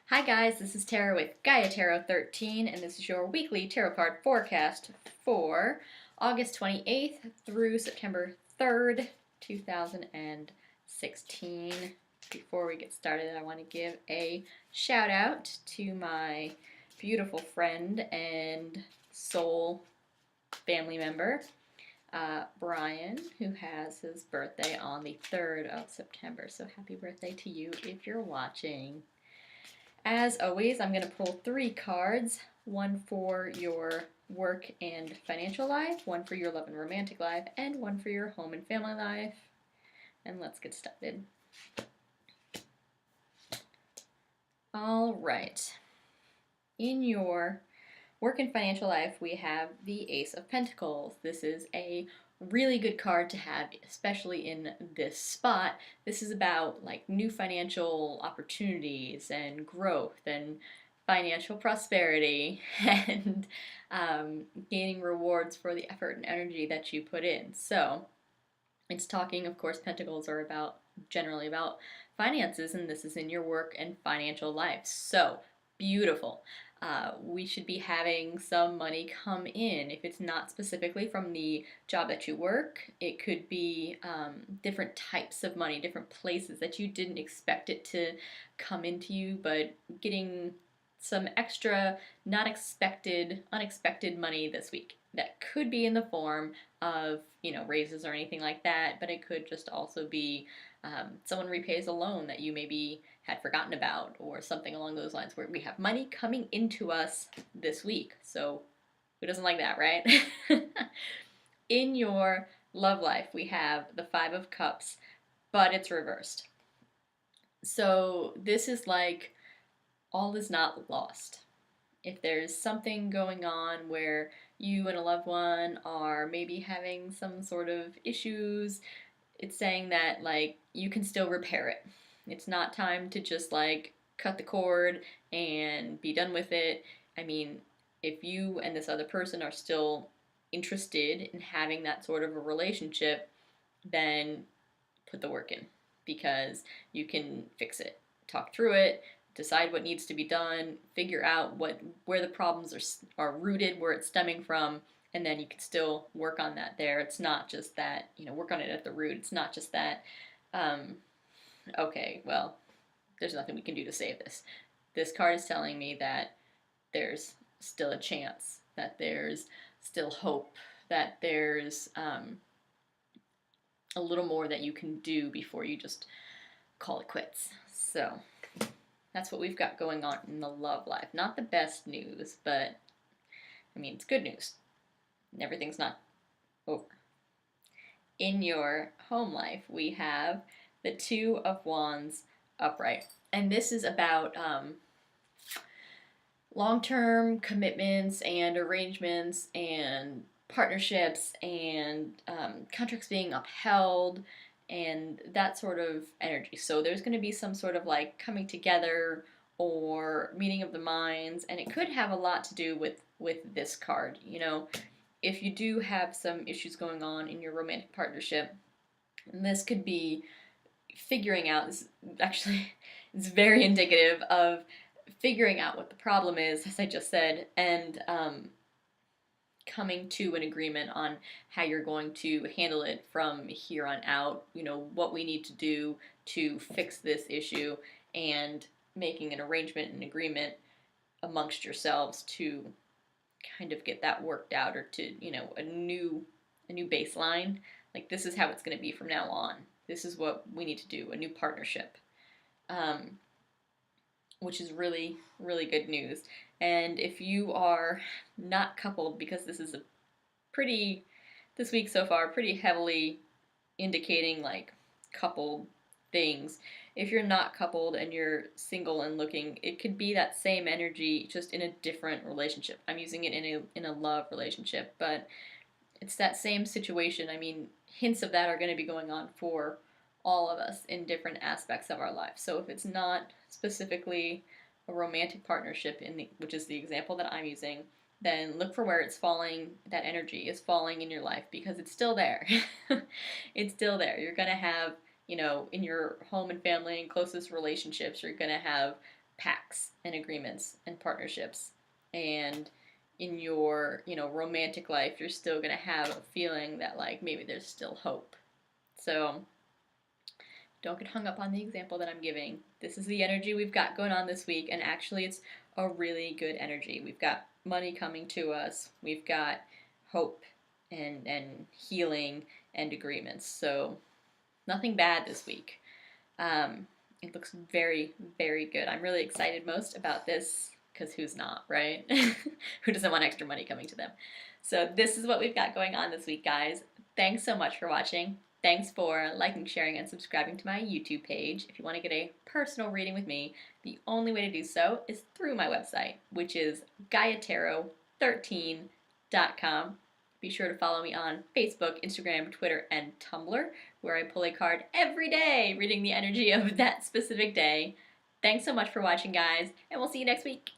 Hi guys, this is Tara with Gaia Tarot 13, and this is your weekly tarot card forecast for August 28th through September 3rd, 2016. Before we get started, I want to give a shout out to my beautiful friend and soul family member, Brian, who has his birthday on the 3rd of September. So happy birthday to you if you're watching. As always, I'm going to pull three cards, one for your work and financial life, one for your love and romantic life, and one for your home and family life. And let's get started. All right. In your work and financial life, we have the Ace of Pentacles. This is a really good card to have, especially in this spot. This is about like new financial opportunities and growth and financial prosperity and gaining rewards for the effort and energy that you put in. So it's talking, of course, Pentacles are about generally about finances, and this is in your work and financial life. So beautiful. We should be having some money come in. If it's not specifically from the job that you work, it could be different types of money, different places that you didn't expect it to come into you, but getting some extra, not expected, unexpected money this week. That could be in the form of, raises or anything like that, but it could just also be someone repays a loan that you maybe had forgotten about or something along those lines where we have money coming into us this week. So who doesn't like that, right? In your love life, we have the Five of Cups, but it's reversed. So this is like all is not lost. If there's something going on where you and a loved one are maybe having some sort of issues, it's saying that like you can still repair it. It's not time to just like cut the cord and be done with it. I mean, if you and this other person are still interested in having that sort of a relationship, then put the work in because you can fix it. Talk through it, decide what needs to be done, figure out where the problems are rooted, where it's stemming from, and then you can still work on that there. It's not just that, work on it at the root. It's not just that, okay, well, there's nothing we can do to save this. This card is telling me that there's still a chance, that there's still hope, that there's a little more that you can do before you just call it quits. So that's what we've got going on in the love life. Not the best news, but I mean, it's good news. And everything's not over. In your home life, we have the Two of Wands upright. And this is about long-term commitments and arrangements and partnerships and contracts being upheld and that sort of energy. So there's going to be some sort of like coming together or meeting of the minds, and it could have a lot to do with this card. If you do have some issues going on in your romantic partnership, this could be figuring out. This actually it's very indicative of figuring out what the problem is, as I just said, and coming to an agreement on how you're going to handle it from here on out, what we need to do to fix this issue, and making an arrangement and agreement amongst yourselves to kind of get that worked out, or to, a new baseline. Like, this is how it's going to be from now on. This is what we need to do, a new partnership. Which is really, really good news. And if you are not coupled, because this is this week so far, pretty heavily indicating like coupled things. If you're not coupled and you're single and looking, it could be that same energy, just in a different relationship. I'm using it in a love relationship, but it's that same situation. I mean, hints of that are going to be going on for all of us in different aspects of our life. So if it's not specifically a romantic partnership, which is the example that I'm using, then look for where it's falling, that energy is falling in your life, because it's still there. It's still there. You're going to have, in your home and family and closest relationships, you're going to have pacts and agreements and partnerships. And in your, romantic life, you're still going to have a feeling that, like, maybe there's still hope. So don't get hung up on the example that I'm giving. This is the energy we've got going on this week, and actually, it's a really good energy. We've got money coming to us, we've got hope and healing and agreements. So, nothing bad this week. It looks very, very good. I'm really excited most about this because who's not, right? Who doesn't want extra money coming to them? So, this is what we've got going on this week, guys. Thanks so much for watching. Thanks for liking, sharing, and subscribing to my YouTube page. If you want to get a personal reading with me, the only way to do so is through my website, which is GaiaTarot13.com. Be sure to follow me on Facebook, Instagram, Twitter, and Tumblr, where I pull a card every day, reading the energy of that specific day. Thanks so much for watching, guys, and we'll see you next week.